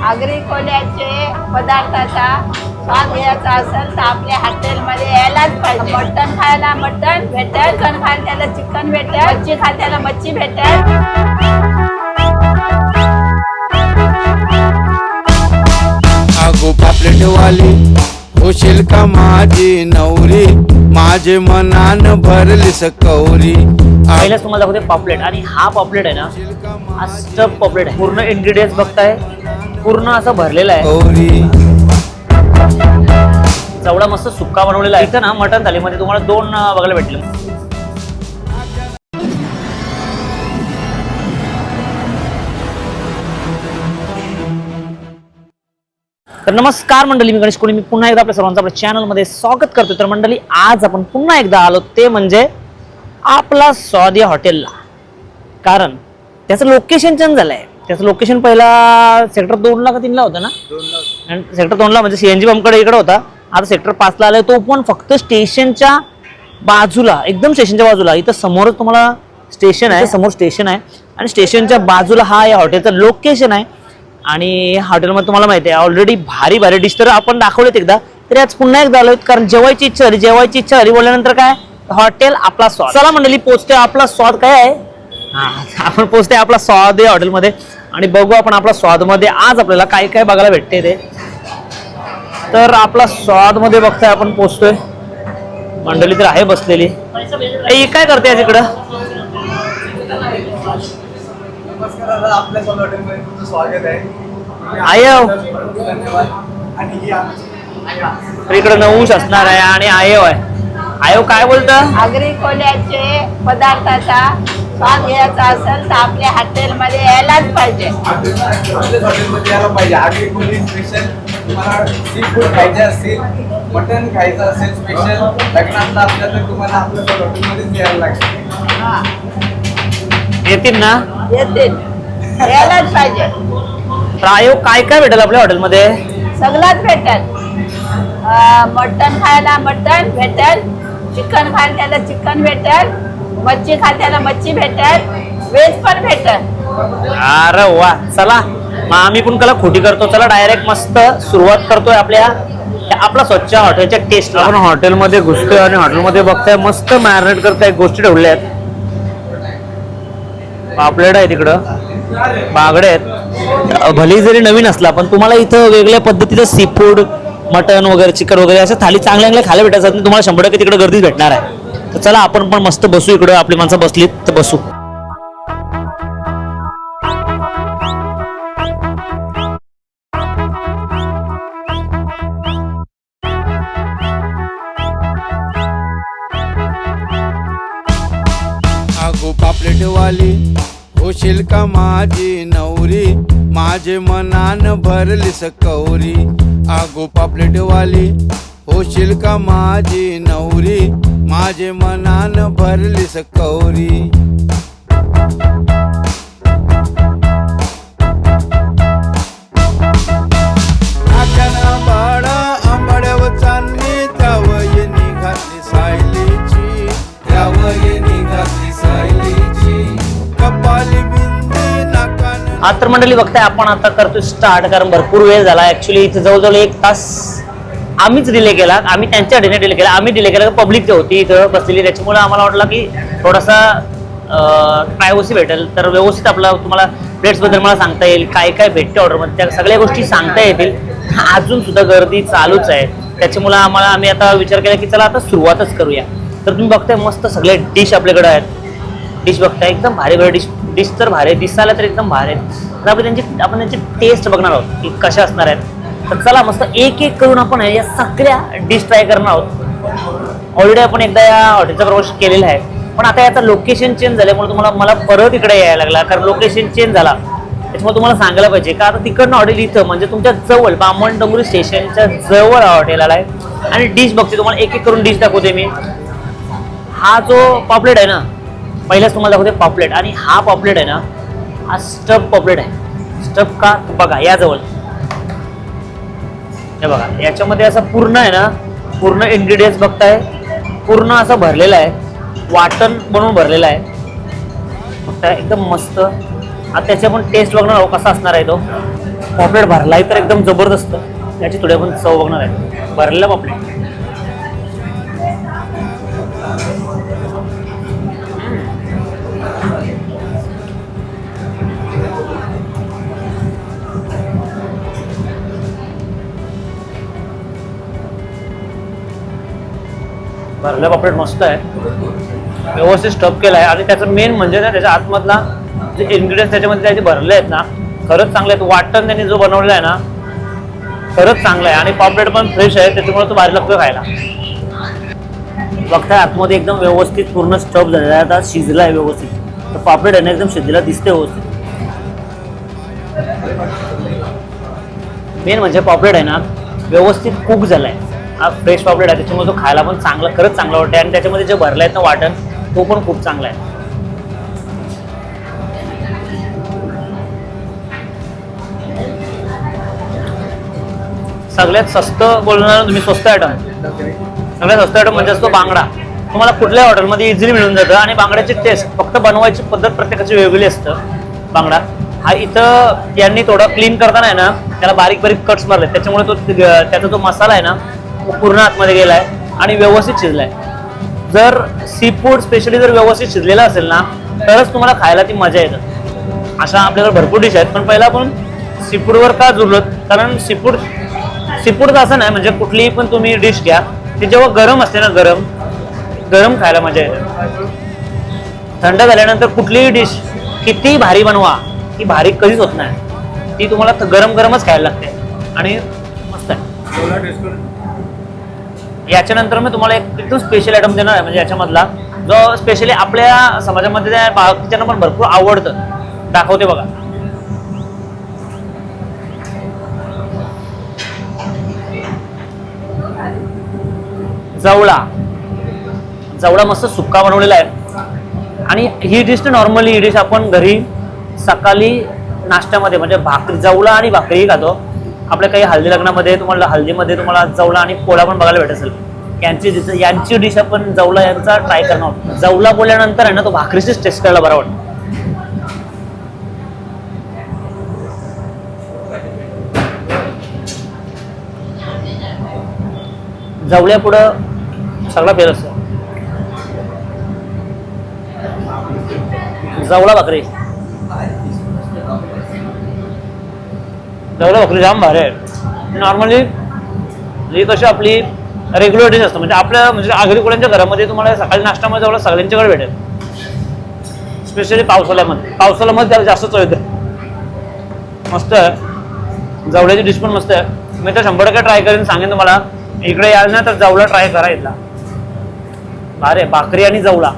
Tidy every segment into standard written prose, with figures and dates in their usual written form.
आगरी कोल्याचे पदार्थाचा स्वाद घ्यायचा असेल तर आपल्या हॉटेलमध्ये यायलाच पाहिजे. मटण खायला मटण भेटेल, चिकन खायला त्याला चिकन भेटेल, मच्छी खायला त्याला मच्छी भेटेल. आगो पापलेटवाली होशील का माझी नवरी, माझे मनान भरली सकौरी. पहिल्याच तुम्हाला दाखवते पॉपलेट. आणि हा पॉपलेट आहे ना, हा स्टफ पॉपलेट आहे. पूर्ण इन्ग्रेडियंट्स बघताय, पूर्ण असं भरलेलं आहे. गौरी एवढा मस्त सुक्का बनवलेला आहे. इथं ना मटण थालीमध्ये तुम्हाला 2 बघायला भेटले. तर नमस्कार मंडळी, मी गणेश कोळी. मी पुन्हा एकदा आपल्या सर्वांचं आपल्या चॅनलमध्ये स्वागत करतो. तर मंडळी, आज आपण पुन्हा एकदा आलो, ते म्हणजे आपला स्वाद या हॉटेलला. कारण त्याचं लोकेशन चेंज झालंय. त्याचं लोकेशन पहिला सेक्टर 2ला का 3ला होतं ना, आणि सेक्टर 2ला म्हणजे CNG पंपकडे इकडे होता. आता सेक्टर 5ला आलाय, तो पण फक्त स्टेशनच्या बाजूला, एकदम स्टेशनच्या बाजूला. इथं समोरच तुम्हाला स्टेशन आहे, समोर स्टेशन आहे, आणि स्टेशनच्या बाजूला हा या हॉटेलचं लोकेशन आहे. आणि हॉटेलमध्ये तुम्हाला माहिती आहे ऑलरेडी भारी भारी डिश तर आपण दाखवलेत एकदा. तरी आज पुन्हा एकदा आलोय, कारण जेवायची इच्छा झाली बोलल्यानंतर काय, हॉटेल आपला स्वाद. चला मंडळी, पोचते आपला स्वाद. काय आहे, आपण पोचते आपला स्वाद या हॉटेलमध्ये, आणि बघू आपण आपला स्वादमध्ये आज आपल्याला काय काय बघायला भेटते ते. तर आपला स्वादमध्ये बघताय आपण पोचतोय. मंडळी तर आहे बसलेली. काय करते तिकडं? आपल्या हॉटेलमध्ये तुमचं स्वागत आहे. आयव आणि इकडे नवूश असणार आहे आणि आयव आहे. आयव काय बोलतं? आगरी कोल्याचे पदार्थाचा स्वाद घ्यायचा असेल तर आपल्या हॉटेलमध्ये यायलाच पाहिजे. आपल्याच हॉटेलमध्ये यायला पाहिजे. आगरी कोली स्पेशल. तुम्हाला सी फूड खायचे असतील, मटन खायचं असेल स्पेशल लग्नातला आपल्या, तर तुम्हाला आपल्या हॉटेलमध्येच यायला लागेल. येतील ना? येतील, यायलाच पाहिजे. तर आयव काय काय भेटेल आपल्या हॉटेलमध्ये? सगळंच भेटेल. मटण खायला मटण भेटेल, चिकन खायला त्याला चिकन भेटेल, मच्छी खायला त्याला मच्छी भेटेल, व्हेज पण भेटेल. अरे वा, चला मग आम्ही पण कला खोटी करतो. चला डायरेक्ट मस्त सुरुवात करतोय आपला स्वच्छ हॉटेलच्या टेस्टला. आपण हॉटेलमध्ये घुसतोय आणि हॉटेलमध्ये बघताय मस्त मॅरिनेट करताय, गोष्टी ठेवल्या आहेत. पापलेट आहे तिकडं, बागडे आहेत. भले जरी नवीन असला पण तुम्हाला इथं वेगळ्या पद्धतीचं सी फूड, मटन वगैरे, चिकन वगैरे असं थाली चांगल्या खायला भेटायचं. तुम्हाला 100% तिकडे गर्दीच भेटणार आहे. तर चला आपण पण मस्त बसू. इकडे आपली माणसं बसलीत तर बसू. आगो पापलेटवाली होशील का माझी नवरी, माझे मनान भरली सकौरी. आगो पापलेटवाली होशील का माझी नवरी, माझे मनान भरली सकौरी. आख्याना बाळा आंबाड्यावर चांदणी, त्यावय निघाली सायलीची, त्यावय निघाली सायलीची. कपाली बिंदी नाकान. आता मंडळी बघताय आपण आता करतोय स्टार्ट, कारण भरपूर वेळ झाला. ऍक्च्युली इथे जवळजवळ 1 तास आम्हीच डिले केला. आम्ही त्यांच्या डिले केला. आम्ही डिले केला, पब्लिक होती इथं बसलेली, त्याच्यामुळे आम्हाला वाटलं की थोडासा प्रायव्हसी भेटेल. तर व्यवस्थित आपला तुम्हाला प्लेट्सबद्दल मला सांगता येईल, काय काय भेटते ऑर्डरमध्ये, त्या सगळ्या गोष्टी सांगता येतील. अजून सुद्धा गर्दी चालूच आहे, त्याच्यामुळे आम्ही आता विचार केला की चला आता सुरुवातच करूया. तर तुम्ही बघताय मस्त सगळे डिश आपल्याकडे आहेत. डिश बघताय एकदम भारी भारी डिश तर भारी दिसायला तर एकदम भारी आहेत. तर आपण त्यांची टेस्ट बघणार आहोत की कशा असणार आहेत. तर चला मस्त एक एक करून आपण या सगळ्या डिश ट्राय करणार आहोत. ऑलरेडी आपण एकदा या हॉटेलचा प्रवास केलेला आहे, पण आता याचं लोकेशन चेंज झाल्यामुळे मला परत इकडे यायला लागला, कारण लोकेशन चेंज झाला. त्याच्यामुळे तुम्हाला सांगायला पाहिजे का आता तिकडनं हॉटेल इथं म्हणजे तुमच्या जवळ बामणडोंगरी स्टेशनच्या जवळ हॉटेल आला आहे. आणि डिश बघते तुम्हाला एक एक करून डिश दाखवते मी. हा जो पॉपलेट आहे ना, पहिल्याच तुम्हाला दाखवते पॉपलेट. आणि हा पॉपलेट आहे ना, हा स्टफ पॉपलेट आहे. स्टफ का बघा याजवळ, हे बघा याच्यामध्ये असं पूर्ण आहे ना, पूर्ण इन्ग्रेडियंट्स बघताय, पूर्ण असं भरलेलं आहे, वाटण बनवून भरलेलं आहे. बघताय एकदम मस्त. आता त्याची आपण टेस्ट बघणार आहोत कसा असणार आहे तो. पॉपलेट भरलाय तर एकदम जबरदस्त. याची थोडी आपण चव बघणार आहे. भरलेला पॉपलेट भरलेला पॉपलेट मस्त आहे, व्यवस्थित स्टफ केला आहे. आणि त्याचं मेन म्हणजे ना त्याच्या आतमधला जे इन्ग्रेडियंट्स त्याच्यामध्ये त्याचे भरले आहेत ना खरंच चांगले आहेत. वाटण त्यांनी जो बनवलेला आहे ना खरंच चांगला आहे. आणि पॉपलेट पण फ्रेश आहे, त्याच्यामुळे तो भारी लागतो खायला. बघताय आतमध्ये एकदम व्यवस्थित पूर्ण स्टफ झालेला आहे, आता शिजला आहे व्यवस्थित. तर पॉपलेट आहे ना एकदम शिजलेला दिसते व्यवस्थित. मेन म्हणजे पॉपलेट आहे ना व्यवस्थित कुक झाला आहे. हा फ्रेश पॉपलेट आहे, त्याच्यामुळे तो खायला पण चांगला, खरंच चांगला वाटते. आणि त्याच्यामध्ये जे भरलं आहेत ना वाटण तो पण खूप चांगला आहे. सगळ्यात स्वस्त बोलणार तुम्ही, स्वस्त आयटम, सगळ्यात स्वस्त आयटम म्हणजे असतो बांगडा. तुम्हाला कुठल्याही हॉटेलमध्ये इझिली मिळून जातं. आणि बांगड्याची टेस्ट फक्त बनवायची पद्धत प्रत्येकाची वेगळी असतं. बांगडा हा इथं यांनी थोडा क्लीन करताना आहे ना त्याला बारीक बारीक कट्स मारले, त्याच्यामुळे तो त्याचा जो मसाला आहे ना तो पूर्ण आतमध्ये गेला आहे आणि व्यवस्थित शिजलाय. जर सी फूड स्पेशली जर व्यवस्थित शिजलेला असेल ना तरच तुम्हाला खायला ती मजा येतं. अशा आपल्याकडे भरपूर डिश आहेत, पण पहिला आपण सी फूडवर का जुळलो, कारण सी फूडचं असं नाही म्हणजे कुठलीही पण तुम्ही डिश घ्या ती जेव्हा गरम असते ना गरम खायला मजा येते. थंड झाल्यानंतर कुठलीही डिश किती भारी बनवा ती भारी कधीच होत नाही. ती तुम्हाला गरमच खायला लागते आणि मस्त आहे. याच्यानंतर मी तुम्हाला एकदम स्पेशल आयटम देणार आहे, म्हणजे याच्यामधला जो स्पेशली आपल्या समाजामध्ये बाकीच्यांना पण भरपूर आवडतं. दाखवते बघा. जवळा मस्त सुक्का बनवलेला आहे. आणि ही डिश नॉर्मली ही डिश आपण घरी सकाळी नाश्त्यामध्ये म्हणजे भाकरी, जवळा आणि भाकरी खातो. आपल्या काही हल्दी लग्नामध्ये हल्दीमध्ये तुम्हाला जवळा आणि पोळा पण बघायला भेटत असेल. यांची डिश आपण जवळा यांचा ट्राय करणार. जवळा बोलल्यानंतर आहे ना तो भाकरीचीच टेस्ट करायला बरं वाटतं. जवळ्या पुढं सगळा फेर असतो. जवळा भाकरी जाम भारी आहे. नॉर्मली ही कशी आपली रेग्युलर डिश असतं, म्हणजे आपल्या म्हणजे आगरीकोळ्यांच्या घरामध्ये तुम्हाला सकाळी नाश्त्यामध्ये जवळ सगळ्यांच्याकडे भेटेल. स्पेशली पावसाळ्यामध्ये त्याला जास्त चव येते. मस्त आहे, जवळ्याची डिश पण मस्त आहे. मी तर 100% ट्राय करेन, सांगेन तुम्हाला. इकडे याल ना तर जवळा ट्राय करा इथला. अरे भाकरी आणि जवळा.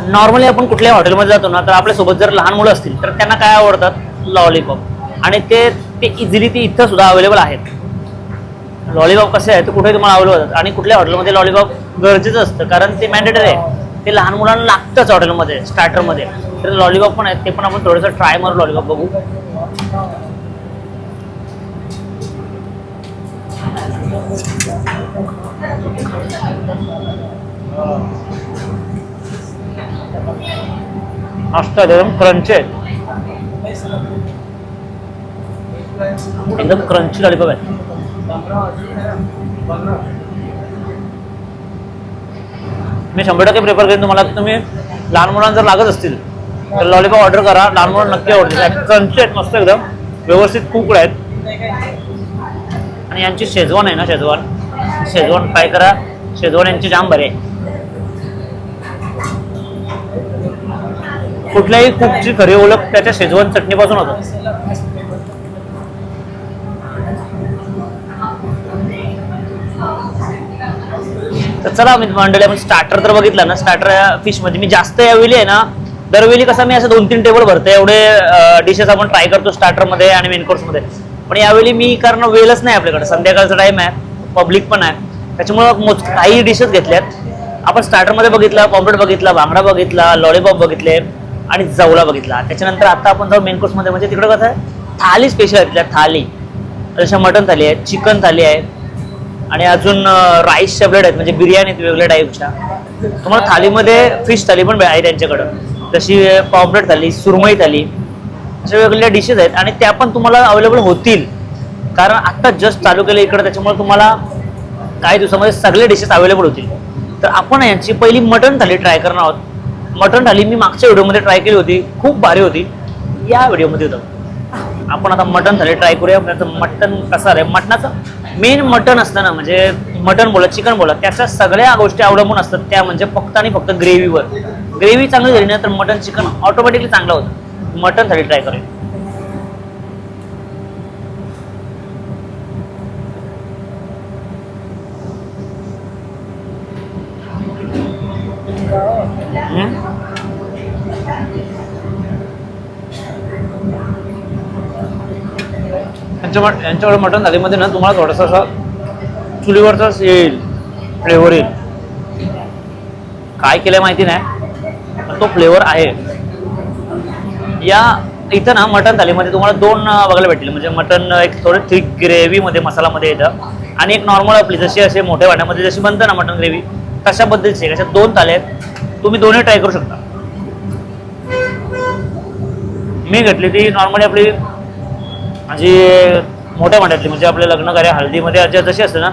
नॉर्मली आपण कुठल्याही हॉटेलमध्ये जातो ना तर आपल्यासोबत जर लहान मुलं असतील तर त्यांना काय आवडतात, लॉलीपॉप. आणि ते इझिली ती इथं सुद्धा अवेलेबल आहेत. लॉलीपॉप कसे आहे ते कुठे तुम्हाला अवेलेबल होतात. आणि कुठल्या हॉटेलमध्ये लॉलीपॉप गरजेचं असतं, कारण ते मॅन्डेटरी आहे, ते लहान मुलांना लागतंच हॉटेलमध्ये स्टार्टरमध्ये. तर लॉलीपॉप पण आहेत, ते पण आपण थोडंसं ट्राय मारू. लॉलीपॉप बघू. मस्त एकदम क्रंची आहे, एकदम क्रंची लॉलीपॉप आहे. मी 100% प्रेफर करेन तुम्हाला की तुम्ही लहान मुलांना जर लागत असतील तर लॉलीपॉप ऑर्डर करा. लहान मुलांना नक्की आवडतील. क्रंची आहेत, मस्त एकदम व्यवस्थित कुकड आहेत. आणि यांची शेजवान आहे ना, शेजवान ट्राय करा. शेजवान यांची जाम बरी आहे. कुठल्याही कुकची खरी ओळख त्याच्या शेजवान चटणीपासून होतं. तर चला मंडळी, आपण स्टार्टर तर बघितला ना. स्टार्टर फिश मध्ये मी जास्त यावेळी आहे ना, दरवेळी कसं मी असं 2-3 टेबल भरते एवढे डिशेस आपण ट्राय करतो स्टार्टरमध्ये आणि मेन कोर्समध्ये. पण यावेळी मी कारण वेळच नाही आपल्याकडे, संध्याकाळचा टाइम आहे, पब्लिक पण आहे, त्याच्यामुळं काही डिशेस घेतल्यात आपण. स्टार्टरमध्ये बघितला, पॉम्प्लेट बघितला, बांगडा बघितला, लॉलीपॉप बघितले आणि जवळा बघितला. त्याच्यानंतर आता आपण जाऊ मेन कोर्समध्ये. म्हणजे तिकडे कसं आहे, थाली स्पेशल घेतल्या. थाली जशा मटन थाली आहे, चिकन थाली आहे आणि अजून राईसच्या प्लेट आहेत, म्हणजे बिर्याणी आहेत वेगवेगळ्या टाईपच्या. तुम्हाला थालीमध्ये फिश थाली पण आहे त्यांच्याकडं, जशी पॉम्प्लेट थाली, सुरमई थाली अशा वेगवेगळ्या डिशेस आहेत आणि त्या पण तुम्हाला अवेलेबल होतील, कारण आत्ता जस्ट चालू केलं इकडे, त्याच्यामुळे तुम्हाला काही दिवसामध्ये सगळे डिशेस अवेलेबल होतील. तर आपण यांची पहिली मटण थाली ट्राय करणार आहोत. मटण थाली मी मागच्या व्हिडिओमध्ये ट्राय केली होती, खूप भारी होती. या व्हिडिओमध्ये होतं. आपण आता मटण थाली ट्राय करूया. मटण कसं आहे, मटणाचं मेन मटण असतं ना, म्हणजे मटण बोला चिकन बोला, त्याच्या सगळ्या गोष्टी अवलंबून असतात त्या म्हणजे फक्त आणि फक्त ग्रेव्हीवर. ग्रेव्ही चांगली झाली ना तर मटण चिकन ऑटोमॅटिकली चांगलं होतं. मटण थाली ट्राय करूया. यांच्याकडे मटण थालीमध्ये ना तुम्हाला थोडासा असा चुलीवरचा येईल फ्लेवर येईल. काय केलंय माहिती नाही, पण तो फ्लेवर आहे. या इथं ना मटण थालीमध्ये तुम्हाला दोन बघायला भेटले, म्हणजे मटण एक थोडं थिक ग्रेव्हीमध्ये मसालामध्ये येतं आणि एक नॉर्मल आपली जशी असे मोठ्या वाट्यामध्ये जशी बनतं ना मटण ग्रेव्ही तशा पद्धतीची. अशा दोन थाल्या आहेत, तुम्ही दोन्ही ट्राय करू शकता. मी घेतली ती नॉर्मली आपली जी मोठ्या वाट्यातली, म्हणजे आपल्या लग्न कार्य हळदीमध्ये जशी असते ना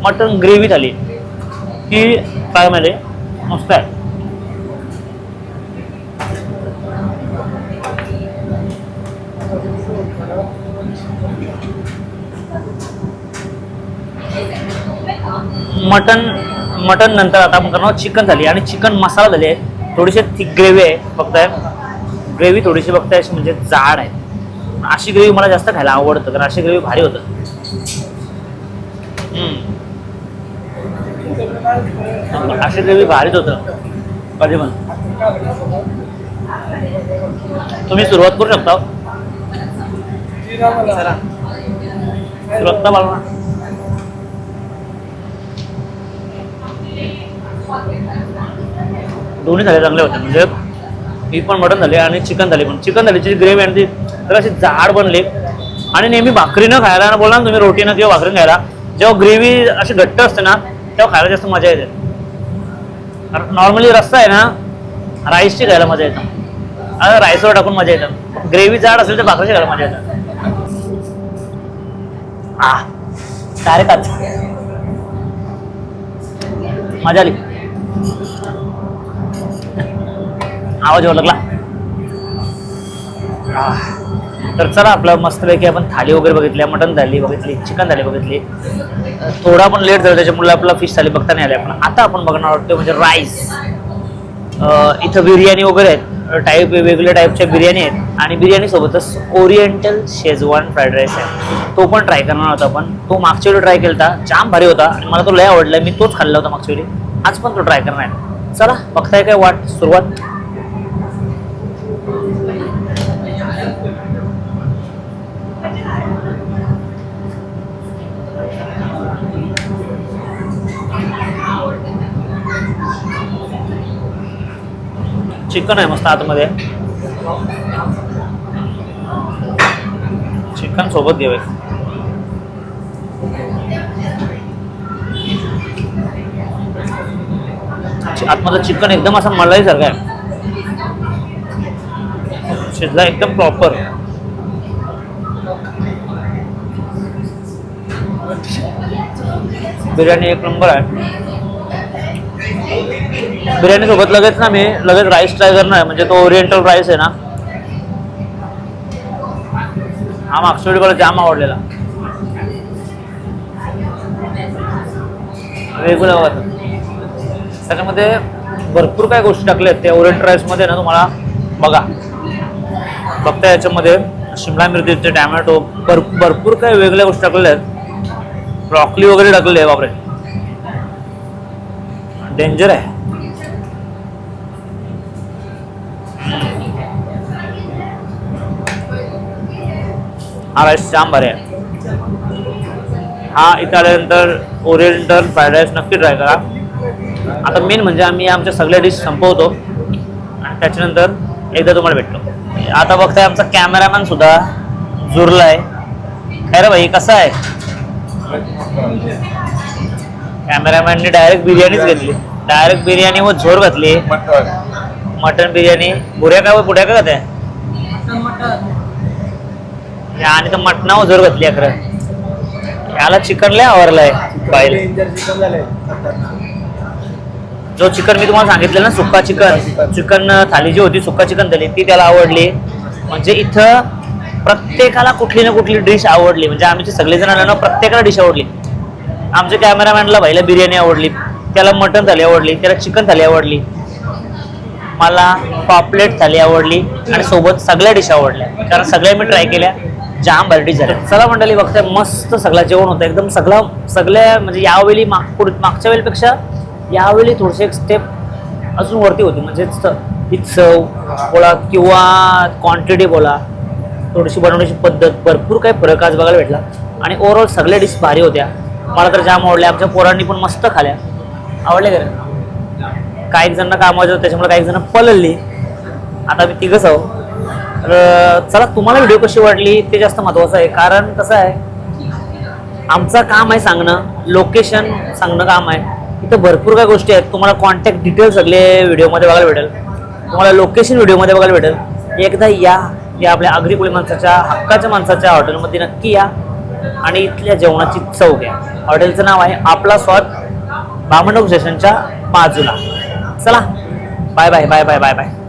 मटण ग्रेव्ही थाली, ती काय म्हणजे मस्त आहे. मटन नंतर आता आपण करणार चिकन थाली आणि चिकन मसाला झाली आहे. थोडीशी थिक ग्रेव्ही आहे, बघताय ग्रेव्ही थोडीशी बघताय अशी म्हणजे जाड आहे. अशी ग्रेव्ही मला जास्त खायला आवडतं, कारण अशी ग्रेव्ही भारी होतं. अशी ग्रेव्ही भारीच होतं कधी पण. तुम्ही सुरुवात करू शकता. सुरुवात मला दोन्ही थाली चांगले होते, म्हणजे ही पण मटण झाली आणि चिकन थाली पण. चिकन थालीची ग्रेव्ही आणि ती तर अशी जाड बनली. आणि नेहमी भाकरीनं खायला बोला ना तुम्ही, रोटीनं किंवा भाकरीनं खायला, जेव्हा ग्रेव्ही अशी घट्ट असते ना तेव्हा खायला जास्त मजा येते. नॉर्मली रस्सा आहे ना राईसची खायला मजा येतं, राईसवर टाकून मजा येतं. ग्रेव्ही जाड असेल तर भाकरीची खायला मजा येतं. डायरेक्ट मजा आली. आवाज ओळखला. तर चला आपलं मस्तपैकी आपण थाली वगैरे बघितली, मटन थाली बघितली, चिकन थाली बघितली. थोडा पण लेट झाला त्याच्यामुळे आपला फिश थाली बघता नाही आली. आपण आता आपण बघणार आहोत म्हणजे राईस. इथं बिर्याणी वगैरे आहेत, वेगवेगळ्या टाईपच्या बिर्याणी आहेत आणि बिर्याणी सोबतच ओरिएंटल शेजवान फ्राईड राईस आहे, तो पण ट्राय करणार होता आपण. तो मागच्या वेळी ट्राय केला होता, जाम भारी होता आणि मला तो लय आवडला. मी तोच खाल्ला होता मागच्या वेळी, आज पण तो ट्राय करणार आहे. चला बघताय काय वाट सुरुवात. चिकन आहे मस्त आतमध्ये, चिकन सोबत घ्यावे. आतमध्ये चिकन एकदम असं मलाई सारखं आहे, शिजला एकदम प्रॉपर. बिर्याणी एक नंबर आहे. बिर्याणी सोबत लगेच ना मी राईस ट्राय करणार, म्हणजे तो ओरिएंटल राईस आहे ना, हा मागच्या वेळी मला जाम आवडलेला. रेग्युलर त्याच्यामध्ये भरपूर काय गोष्टी टाकल्या आहेत त्या ओरिएंटल राईसमध्ये ना. तुम्हाला बघता याच्यामध्ये शिमला मिरची, टॅमॅटो, भरपूर काय वेगळ्या गोष्टी टाकलेल्या आहेत. ब्रॉकली वगैरे टाकलेली आहे. बापरे डेंजर आहे. हा राईस जाम भारी आहे. हा इथं आल्यानंतर ओरिएंटल फ्राईड राईस नक्की ट्राय करा. आता मेन म्हणजे आम्ही आमच्या सगळ्या डिश संपवतो आणि त्याच्यानंतर एकदा तुम्हाला भेटतो. आता बघताय आमचा कॅमेरामॅन सुद्धा जुरलाय. काय रे भाई कसा आहे? कॅमेरामॅनने डायरेक्ट बिर्याणीच घेतली, डायरेक्ट बिर्याणी व झोर घातली. मटन बिर्याणी. बुऱ्या का पुढ्या का त्या आणि तर मटणावर जोर घातली खरं. याला चिकन लय आवडलंय पाहिलं. चिकन झालंय जो चिकन मी तुम्हाला सांगितलं ना, सुक्का चिकन, चिकन थाली जी होती, सुक्का चिकन थाली, ती त्याला आवडली. म्हणजे इथं प्रत्येकाला कुठली ना कुठली डिश आवडली. म्हणजे आमचे सगळेजण आले ना, प्रत्येकाला डिश आवडली. आमच्या कॅमेरामॅनला भाईला बिर्याणी आवडली, त्याला मटन थाली आवडली, त्याला चिकन थाली आवडली, मला पॉपलेट थाली आवडली आणि सोबत सगळ्या डिश आवडल्या. कारण सगळ्या मी ट्राय केल्या, जाम भारी डिश झाल्या. चला मंडळी, बघताय मस्त सगळं जेवण होतं एकदम. सगळ्या म्हणजे यावेळी मागच्या वेळेपेक्षा यावेळी थोडीशी एक स्टेप अजून वरती होती. म्हणजे ती चव बोला किंवा क्वांटिटी बोला, थोडीशी बनवण्याची पद्धत, भरपूर काही फरक आज बघायला भेटला. आणि ओव्हरऑल सगळ्या डिश भारी होत्या. मला तर जाम आवडल्या. आमच्या पोरांनी पण मस्त खाल्या. आवडले का? काही जणांना कामाचं होतं त्याच्यामुळे काही जण पळली. आता मी तिघंच आहो. तर चला, तुम्हाला व्हिडिओ कशी वाटली ते जास्त महत्त्वाचं आहे. कारण कसं आहे, आमचं काम आहे सांगणं, लोकेशन सांगणं काम आहे. इथं भरपूर काही गोष्टी आहेत. तुम्हाला कॉन्टॅक्ट डिटेल सगळे व्हिडिओमध्ये बघायला भेटेल, तुम्हाला लोकेशन व्हिडिओमध्ये बघायला भेटेल. एकदा या आपल्या आगरी कोळी माणसाच्या, हक्काच्या माणसाच्या हॉटेलमध्ये नक्की या आणि इथल्या जेवणाची चव घ्या. हॉटेलचं नाव आहे आपला स्वाद, बामणगाव स्टेशनच्या बाजूला. चला, bye bye bye bye bye bye.